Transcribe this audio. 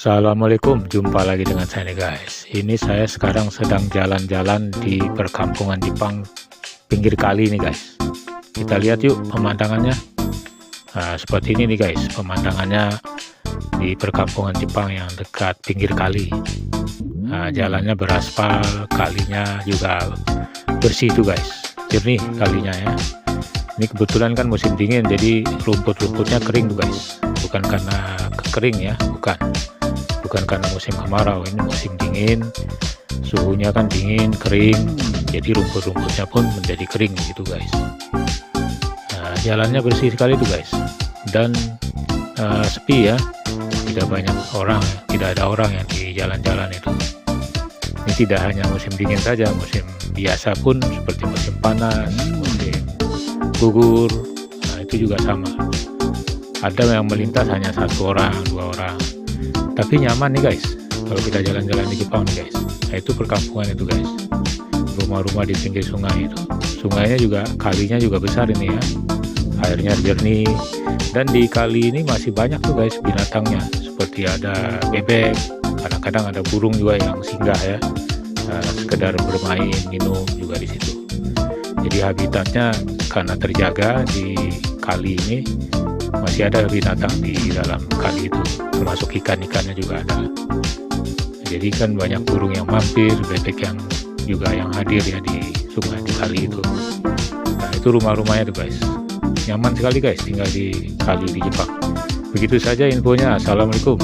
Assalamualaikum, jumpa lagi dengan saya nih guys. Ini saya sekarang sedang jalan-jalan di perkampungan Jepang, pinggir kali nih guys. Kita lihat yuk pemandangannya. Nah, seperti ini nih guys, pemandangannya di perkampungan Jepang yang dekat pinggir kali. Nah, jalannya beraspal, kalinya juga bersih tuh guys, jernih kalinya ya. Ini kebetulan kan musim dingin, jadi rumput-rumputnya kering tuh guys. Bukan karena kering ya, bukan karena musim kemarau. Ini musim dingin, suhunya kan dingin, kering, jadi rumput-rumputnya pun menjadi kering gitu guys. Nah, jalannya bersih sekali tuh guys, dan sepi ya, tidak banyak orang, tidak ada orang yang di jalan-jalan itu. Ini tidak hanya musim dingin saja, musim biasa pun seperti musim panas, musim gugur, nah itu juga sama. Ada yang melintas hanya 1 orang, 2 orang, tapi nyaman nih guys kalau kita jalan-jalan di Jepang nih guys. Nah itu perkampungan itu guys, rumah-rumah di pinggir sungai itu. Sungainya juga, kalinya juga besar ini ya, airnya jernih. Dan di kali ini masih banyak tuh guys binatangnya, seperti ada bebek, kadang-kadang ada burung juga yang singgah ya, sekedar bermain, minum juga di situ. Jadi habitatnya karena terjaga di kali ini, masih ada binatang di dalam kali itu, termasuk ikan-ikannya juga ada. Jadi kan banyak burung yang mampir, bebek yang juga yang hadir ya di sungai, di kali itu. Nah itu rumah-rumahnya tuh guys, nyaman sekali guys tinggal di kali di Jepang. Begitu saja infonya. Assalamualaikum.